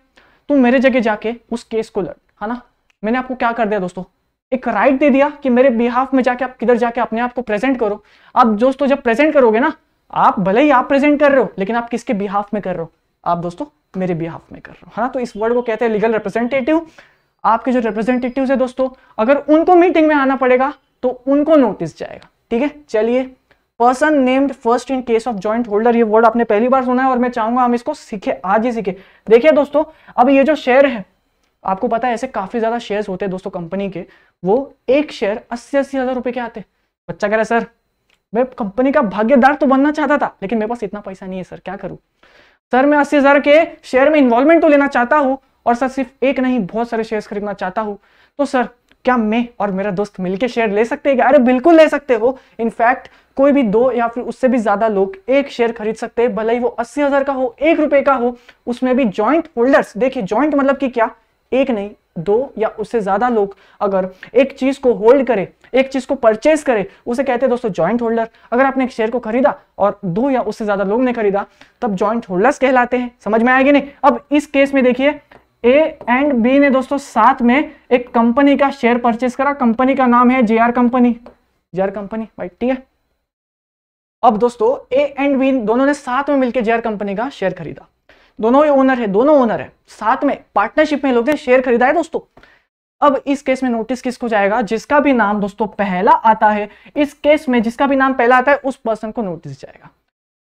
तू मेरे जगह जाके उस केस को लड़, है ना। मैंने आपको क्या कर दिया दोस्तों, एक राइट दे दिया कि मेरे बिहाफ में जाके आप किधर जाके अपने आप को प्रेजेंट करो। आप दोस्तों जब प्रेजेंट करोगे ना, आप भले ही आप प्रेजेंट कर रहे हो, लेकिन आप किसके बिहाफ में कर रहे हो? आप दोस्तों मेरे बिहाफ में कर रहे हो, है ना। तो इस वर्ड को कहते हैं लीगल रिप्रेजेंटेटिव। आपके जो रिप्रेजेंटेटिव है दोस्तों, अगर उनको मीटिंग में आना पड़ेगा तो उनको नोटिस जाएगा, ठीक है। चलिए, person named first in case of joint holder, ये वर्ड आपने पहली बार सुना है और मैं चाहूंगा हम इसको सीखे, आज ही सीखे। देखिए दोस्तों, अब ये जो शेयर है, आपको पता है ऐसे काफी ज्यादा शेयर्स होते हैं दोस्तों कंपनी के, वो एक शेयर 80-80 हजार रुपए के आते हैं। बच्चा कह रहा है सर मैं कंपनी का भागीदार तो बनना चाहता था, लेकिन मेरे पास इतना पैसा नहीं है सर, क्या करूं? सर मैं 80,000 के शेयर में इन्वॉल्वमेंट तो लेना चाहता हूं, और सर सिर्फ एक नहीं बहुत सारे शेयर्स खरीदना चाहता हूं, तो सर क्या मैं और मेरा दोस्त मिलकर शेयर ले सकते हैं क्या? अरे बिल्कुल ले सकते हो। इनफैक्ट कोई भी 2 या फिर उससे भी ज्यादा लोग एक शेयर खरीद सकते हैं, भले ही वो 80,000 का हो, 1 रुपए का हो, उसमें भी जॉइंट होल्डर्स। देखिए जॉइंट मतलब कि क्या, एक नहीं 2 या उससे ज्यादा लोग अगर एक चीज को होल्ड करे, एक चीज को परचेज करे, उसे कहते हैं दोस्तों जॉइंट होल्डर। अगर आपने एक शेयर को खरीदा और 2 या उससे ज्यादा लोग ने खरीदा, तब जॉइंट होल्डर्स कहलाते हैं। समझ में आएगी नहीं? अब इस केस में देखिए, ए एंड बी ने दोस्तों साथ में एक कंपनी का शेयर परचेज करा, कंपनी का नाम है जेआर कंपनी, जेआर कंपनी भाई, ठीक है। अब दोस्तों ए एंड बी दोनों ने साथ में मिलकर जेआर कंपनी का शेयर खरीदा, दोनों ही ओनर है, दोनों ओनर है, साथ में पार्टनरशिप में लोग ने शेयर खरीदा है दोस्तों। अब इस केस में नोटिस किसको जाएगा? जिसका भी नाम दोस्तों पहला आता है, इस केस में जिसका भी नाम पहला आता है उस पर्सन को नोटिस जाएगा।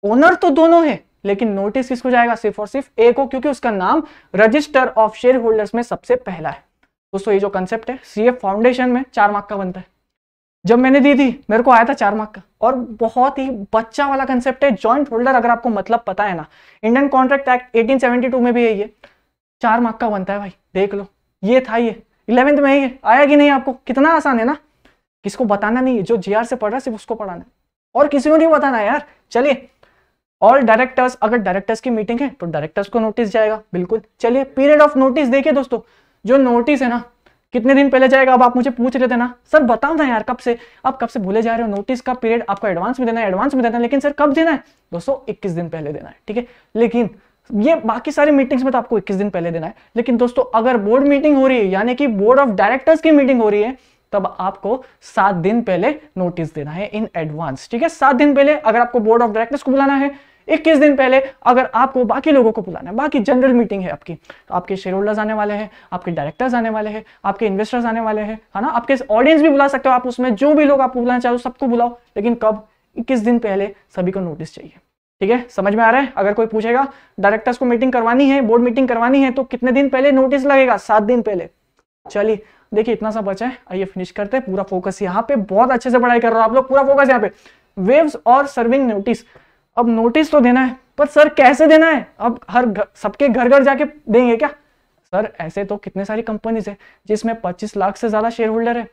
ओनर तो दोनों है, लेकिन नोटिस किसको जाएगा? सिर्फ और सिर्फ ए को, क्योंकि उसका नाम रजिस्टर ऑफ शेयर होल्डर्स में सबसे पहला है। दोस्तों ये जो कंसेप्ट है सीए फाउंडेशन में 4 मार्क का बनता है। जब मैंने दी थी मेरे को आया था 4 मार्क का, और बहुत ही बच्चा वाला कंसेप्ट है जॉइंट होल्डर। अगर आपको मतलब पता है ना, इंडियन कॉन्ट्रैक्ट एक्ट 1872 में भी है, ये 4 मार्क का बनता है भाई, देख लो। ये था, ये 11th में ही आया कि नहीं आपको? कितना आसान है ना, किसको बताना नहीं है, जो जीआर से पढ़ रहा है सिर्फ उसको पढ़ाना है, और किसी को नहीं बताना है यार। चलिए, ऑल डायरेक्टर्स, अगर डायरेक्टर्स की मीटिंग है तो डायरेक्टर्स को नोटिस जाएगा, बिल्कुल। चलिए, पीरियड ऑफ नोटिस देखिए दोस्तों, जो नोटिस है ना कितने दिन पहले जाएगा? अब आप मुझे पूछ रहे थे ना सर बताओ ना यार, कब से आप कब से भूले जा रहे हो? नोटिस का पीरियड आपको एडवांस में देना है, एडवांस में देना है, लेकिन सर कब देना है? दोस्तों 21 दिन पहले देना है, ठीक है। लेकिन ये बाकी सारी मीटिंग्स में तो आपको 21 दिन पहले देना है, लेकिन दोस्तों अगर बोर्ड मीटिंग हो रही है, यानी कि बोर्ड ऑफ डायरेक्टर्स की मीटिंग हो रही है, तब आपको 7 दिन पहले नोटिस देना है इन एडवांस, ठीक है। 7 दिन पहले अगर आपको बोर्ड ऑफ डायरेक्टर्स को बुलाना है, 21 दिन पहले अगर आपको बाकी लोगों को बुलाना है, बाकी जनरल मीटिंग है आपकी, आपके शेयर होल्डर्स आने वाले हैं, आपके डायरेक्टर्स आने वाले हैं, आपके इन्वेस्टर्स आने वाले हैं, है ना, आपके ऑडियंस भी बुला सकते हो आप, उसमें जो भी लोग आपको बुलाना चाहो सबको बुलाओ, लेकिन कब? 21 दिन पहले सभी को नोटिस चाहिए, ठीक है। समझ में आ रहा है? अगर कोई पूछेगा डायरेक्टर्स को मीटिंग करवानी है, बोर्ड मीटिंग करवानी है, तो कितने दिन पहले नोटिस लगेगा? 7 दिन पहले। चलिए देखिए इतना सा बचा है, आइए फिनिश करते हैं। पूरा फोकस यहाँ पे, बहुत अच्छे से पढ़ाई कर रहे हो आप लोग, पूरा फोकस यहाँ पे। वेव्स और सर्विंग नोटिस, अब नोटिस तो देना है, पर सर कैसे देना है? अब सबके घर घर जाके देंगे क्या? सर ऐसे तो कितने सारी कंपनीज है जिसमें 25 लाख से ज्यादा शेयर होल्डर है,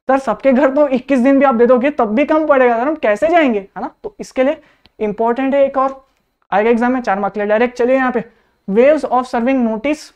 सर सबके घर तो 21 दिन भी आप दे दोगे तब भी कम पड़ेगा सर, हम कैसे जाएंगे, है ना। तो इसके लिए इंपॉर्टेंट है, एक और आएगा एग्जाम में 4 मार्क ले डायरेक्ट। चलिए यहाँ पे वेव्स ऑफ सर्विंग नोटिस,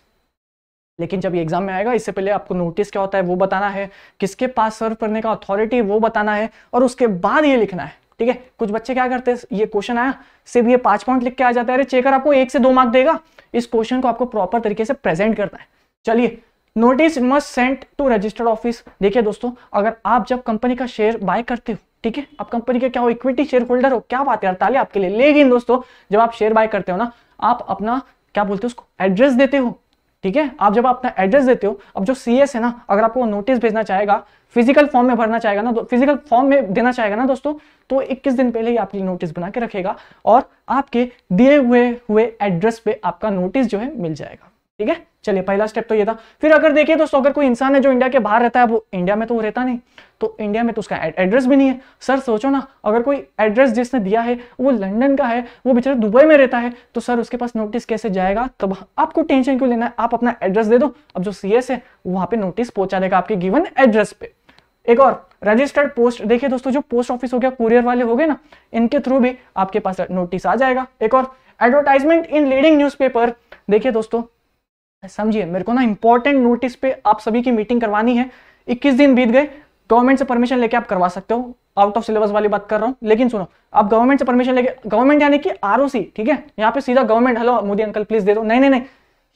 लेकिन जब ये एग्जाम में आएगा इससे पहले आपको नोटिस क्या होता है वो बताना है, किसके पास सर्व करने का अथॉरिटी वो बताना है, और उसके बाद ये लिखना है, ठीक है। कुछ बच्चे क्या करते हैं, ये क्वेश्चन आया सिर्फ ये 5 पॉइंट लिख के आ जाता है, अरे चेकर आपको 1 से 2 मार्क देगा, इस क्वेश्चन को आपको प्रॉपर तरीके से प्रेजेंट करना है। चलिए, notice must send to registered office. देखिए दोस्तों, अगर आप जब कंपनी का शेयर बाय करते हो, ठीक है, आप कंपनी के क्या हो, इक्विटी शेयर होल्डर हो, क्या बात है यार, ताली आपके लिए। लेकिन दोस्तों जब आप शेयर बाय करते हो ना, आप अपना क्या बोलते हो उसको, एड्रेस देते हो, ठीक है। आप जब अपना एड्रेस देते हो, अब जो सीएस है ना, अगर आपको नोटिस भेजना चाहेगा, फिजिकल फॉर्म में भरना चाहेगा ना, फिजिकल फॉर्म में देना चाहेगा ना दोस्तों, तो 21 दिन पहले ही आपकी नोटिस बना के रखेगा और आपके दिए हुए एड्रेस पे आपका नोटिस जो है मिल जाएगा। ठीक है, चलिए पहला स्टेप तो ये था। फिर अगर देखिए दोस्तों, अगर कोई इंसान है जो इंडिया के बाहर रहता है, वो इंडिया में तो वो रहता नहीं, तो इंडिया में तो उसका एड्रेस भी नहीं है। सर सोचो ना, अगर कोई एड्रेस जिसने दिया है वो लंदन का है, वो बेचारा दुबई में रहता है, तो सर उसके पास नोटिस कैसे जाएगा? तब आपको टेंशन क्यों लेना है, आप अपना एड्रेस दे दो, अब जो CS है वहां पे नोटिस पहुंचा देगा आपके गिवन एड्रेस पे। एक और रजिस्टर्ड पोस्ट, देखिए दोस्तों जो पोस्ट ऑफिस हो गया, कुरियर वाले हो गए ना, इनके थ्रू भी आपके पास नोटिस आ जाएगा। एक और एडवर्टाइजमेंट इन लीडिंग न्यूज़पेपर, देखिए दोस्तों समझिए, मेरे को ना इंपॉर्टेंट नोटिस पे आप सभी की मीटिंग करवानी है। 21 दिन बीत गए, गवर्नमेंट से परमिशन लेके आप करवा सकते हो, आउट ऑफ सिलेबस वाली बात कर रहा हूं। लेकिन सुनो, आप गवर्नमेंट से परमिशन लेके, गवर्नमेंट यानी कि ROC, ठीक है, यहाँ पे सीधा government hello Modi uncle please दे दो, नहीं नहीं नहीं,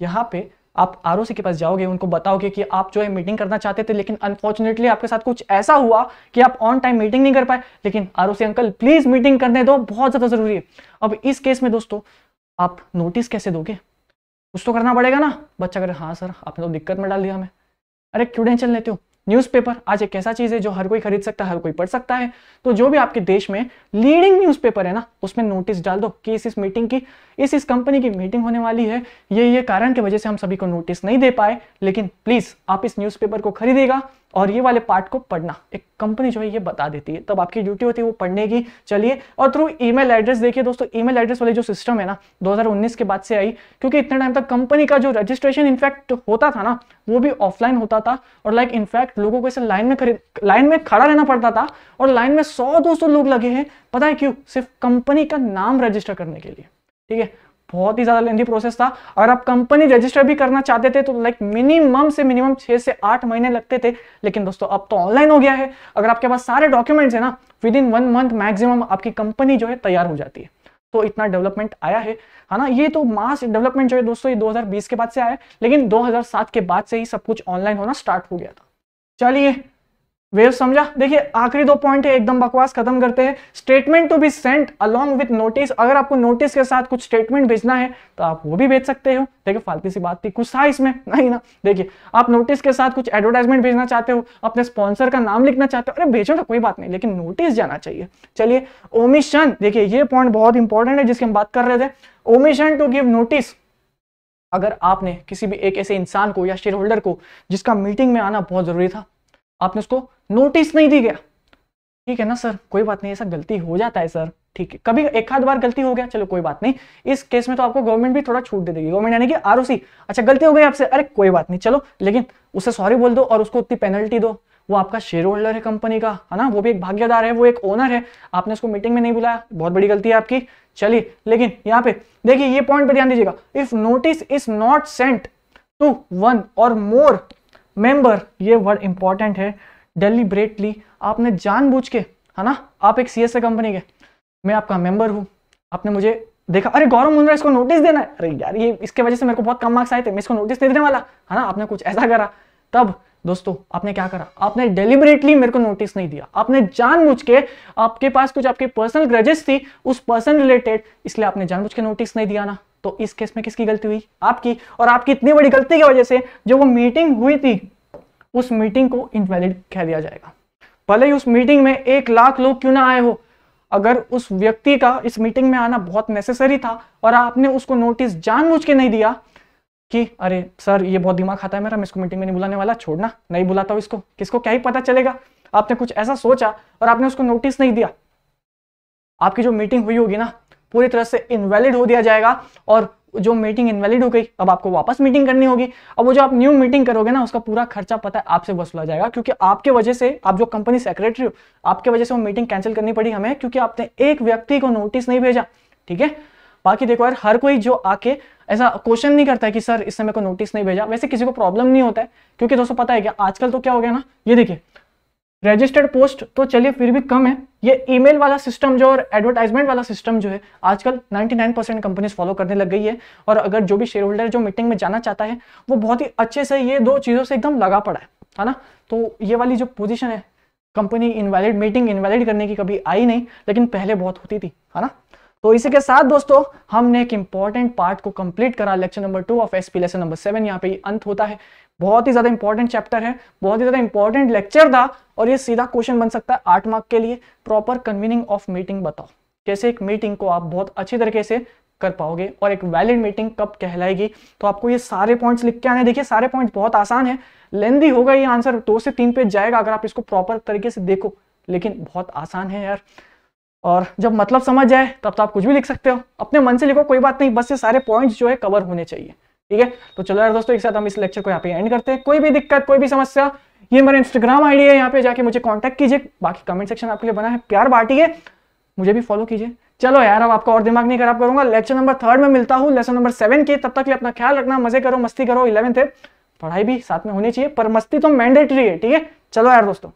यहाँ पे आप ROC के पास जाओगे, उनको बताओगे कि आप जो है मीटिंग करना चाहते थे, लेकिन अनफॉर्चुनेटली आपके साथ कुछ ऐसा हुआ कि आप ऑन टाइम मीटिंग नहीं कर पाए, लेकिन ROC अंकल प्लीज मीटिंग करने दो, बहुत ज्यादा जरूरी है। अब इस केस में दोस्तों आप नोटिस कैसे दोगे? कुछ तो करना पड़ेगा ना। बच्चा करे हाँ सर आपने तो दिक्कत में डाल दिया हमें। अरे क्यों टेंशन लेते हो, न्यूज़पेपर आज एक ऐसा चीज है जो हर कोई खरीद सकता है, हर कोई पढ़ सकता है। तो जो भी आपके देश में लीडिंग न्यूज़पेपर है ना, उसमें नोटिस डाल दो कि इस मीटिंग की, इस कंपनी की मीटिंग होने वाली है, ये कारण की वजह से हम सभी को नोटिस नहीं दे पाए, लेकिन प्लीज आप इस न्यूज़पेपर को खरीदेगा और ये वाले पार्ट को पढ़ना। एक कंपनी जो है ये बता देती है, तब आपकी ड्यूटी होती है वो पढ़ने की। चलिए, और थ्रू ईमेल एड्रेस, देखिए दोस्तों ईमेल एड्रेस वाली जो सिस्टम है ना 2019 के बाद से आई, क्योंकि इतने टाइम तक कंपनी का जो रजिस्ट्रेशन इनफैक्ट होता था ना, वो भी ऑफलाइन होता था, और लाइक इनफैक्ट लोगों को ऐसे लाइन में खड़ा रहना पड़ता था, और लाइन में 100-200 लोग लगे हैं। पता है क्यों? सिर्फ कंपनी का नाम रजिस्टर करने के लिए। ठीक है, बहुत ही ज्यादा लेंथी प्रोसेस था। अगर आप कंपनी रजिस्टर भी करना चाहते थे तो लाइक मिनिमम 6 से 8 महीने लगते थे, लेकिन दोस्तों अब तो ऑनलाइन हो गया है। अगर आपके पास सारे डॉक्यूमेंट्स है ना, विद इन 1 मंथ मैक्सिमम आपकी कंपनी जो है तैयार हो जाती है। तो इतना डेवलपमेंट आया है ना। ये तो मास डेवलपमेंट जो है दोस्तों ये 2020 के बाद से आया है, लेकिन 2007 के बाद से ही सब कुछ ऑनलाइन होना स्टार्ट हो गया था। चलिए वेव समझा। देखिए आखिरी 2 पॉइंट है, एकदम बकवास, खत्म करते हैं। Statement to be sent along with notice, अगर आपको नोटिस के साथ कुछ स्टेटमेंट भेजना है तो आप वो भी भेज सकते हो। देखिए फालतू सी बात थी, कुछ था इसमें नहीं ना। देखिए आप नोटिस के साथ कुछ एडवर्टाइजमेंट भेजना चाहते हो, अपने स्पॉन्सर का नाम लिखना चाहते हो, अरे भेजो ना, कोई बात नहीं, लेकिन नोटिस जाना चाहिए। चलिए ओमिशन, देखिए ये पॉइंट बहुत इंपॉर्टेंट है जिसके हम बात कर रहे थे। ओमिशन टू गिव नोटिस, अगर आपने किसी भी एक ऐसे इंसान को या शेयर होल्डर को जिसका मीटिंग में आना बहुत जरूरी था, आपने उसको नोटिस नहीं दी गया, ठीक है ना सर, कोई बात नहीं, ऐसा गलती हो जाता है सर, ठीक है, कभी एक आध बार गलती हो गया, चलो कोई बात नहीं। इस केस में तो आपको गवर्नमेंट भी थोड़ा छूट दे देगी, गवर्नमेंट यानी कि ROC। अच्छा गलती हो गई आपसे, अरे कोई बात नहीं, चलो, लेकिन उसे सॉरी बोल दो और उसको उतनी पेनल्टी दो। वो आपका शेयर होल्डर है कंपनी का, है ना, वो भी एक भागीदार है, वो एक ओनर है, आपने उसको मीटिंग में नहीं बुलाया, बहुत बड़ी गलती है आपकी। चलिए, लेकिन यहाँ पे देखिए ये पॉइंट पे ध्यान दीजिएगा, if notice is not sent to 1 और मोर मेंबर, ये वर्ड इंपॉर्टेंट है, डेलिब्रेटली, आपने जानबूझ के, है ना, आप एक CSA कंपनी के, मैं आपका मेंबर हूं, आपने मुझे देखा, अरे गौरव मुंद्रा इसको नोटिस देना है, अरे यार ये इसके वजह से मेरे को बहुत कम मार्क्स आए थे, मैं इसको नोटिस नहीं देने वाला, है ना, आपने कुछ ऐसा करा, तब दोस्तों आपने क्या करा, आपने डेलिब्रेटली मेरे को नोटिस नहीं दिया, आपने जानबूझ के, आपके पास कुछ आपकी पर्सनल ग्रजेस थी उस पर्सन रिलेटेड, इसलिए आपने जानबूझ के नोटिस नहीं दिया ना। तो इस केस में किसकी गलती हुई? आपकी। और आपकी इतनी बड़ी गलती की वजह से जो वो मीटिंग हुई थी उस मीटिंग को इनवैलिड कह दिया जाएगा, भले ही उस मीटिंग में 1 लाख लोग क्यों ना आए हो। अगर उस व्यक्ति का इस मीटिंग में आना बहुत नेसेसरी था और आपने उसको नोटिस जानबूझ के नहीं दिया कि अरे सर ये बहुत दिमाग खाता है मेरा, मैं इसको मीटिंग में नहीं बुलाने वाला, छोड़ना, नहीं बुलाता हूं इसको, किसको क्या ही पता चलेगा, आपने कुछ ऐसा सोचा और आपने उसको नोटिस नहीं दिया, आपकी जो मीटिंग हुई होगी ना पूरी तरह से इनवैलिड हो दिया जाएगा। और जो मीटिंग इनवैलिड हो गई, अब आपको वापस मीटिंग करनी होगी। अब वो जो आप न्यू मीटिंग करोगे ना, उसका पूरा खर्चा पता है आपसे वसूला जाएगा, क्योंकि आपके वजह से, आप जो कंपनी सेक्रेटरी हो, आपके वजह से वो मीटिंग कैंसिल करनी पड़ी हमें, क्योंकि आपने एक व्यक्ति को नोटिस नहीं भेजा। ठीक है, बाकी देखो यार, हर कोई जो आके ऐसा क्वेश्चन नहीं करता है कि सर इसने मेरे को नोटिस नहीं भेजा, वैसे किसी को प्रॉब्लम नहीं होता है, क्योंकि दोस्तों पता है क्या, आजकल तो क्या हो गया ना, ये देखिए रजिस्टर्ड पोस्ट तो चलिए फिर भी कम है, ये ईमेल वाला सिस्टम जो और एडवर्टाइजमेंट वाला सिस्टम जो है आजकल 99% कंपनीज फॉलो करने लग गई है। और अगर जो भी शेयर होल्डर जो मीटिंग में जाना चाहता है वो बहुत ही अच्छे से ये 2 चीज़ों से एकदम लगा पड़ा है ना। तो ये वाली जो पोजीशन है, कंपनी इनवैलिड, मीटिंग इनवैलिड करने की कभी आई नहीं, लेकिन पहले बहुत होती थी, है ना। तो इसी के साथ दोस्तों हमने एक इंपॉर्टेंट पार्ट को कंप्लीट करा, lecture number 2 of SP lesson number 7 यहाँ पे अंत होता है। बहुत ही ज्यादा इंपॉर्टेंट चैप्टर है, बहुत ही ज्यादा इंपॉर्टेंट लेक्चर था, और ये सीधा क्वेश्चन बन सकता है 8 मार्क के लिए। प्रॉपर कन्वीनिंग ऑफ मीटिंग बताओ, कैसे एक मीटिंग को आप बहुत अच्छी तरीके से कर पाओगे और एक वैलिड मीटिंग कब कहलाएगी। तो आपको ये सारे पॉइंट्स लिख के आने। देखिए सारे पॉइंट्स बहुत आसान है, लेंदी होगा ये आंसर, 2 से 3 पेज जाएगा अगर आप इसको प्रॉपर तरीके से देखो, लेकिन बहुत आसान है यार। और जब मतलब समझ जाए तब तो आप कुछ भी लिख सकते हो, अपने मन से लिखो कोई बात नहीं, बस ये सारे पॉइंट्स जो है कवर होने चाहिए। ठीक है, तो चलो यार दोस्तों, एक साथ हम इस लेक्चर को यहाँ पे एंड करते हैं। कोई भी दिक्कत, कोई भी समस्या, ये मेरा इंस्टाग्राम आईडी है, यहाँ पे जाके मुझे कांटेक्ट कीजिए। बाकी कमेंट सेक्शन आपके लिए बना है, प्यार बांटिए, मुझे भी फॉलो कीजिए। चलो यार, अब आपका और दिमाग नहीं खराब करूंगा। लेक्चर नंबर 3 में मिलता हूँ, लेसन नंबर 7 के। तब तक अपना ख्याल रखना, मजे करो, मस्ती करो। 11th है, पढ़ाई भी साथ में होनी चाहिए, पर मस्ती तो मैंडेटरी है। ठीक है, चलो यार दोस्तों।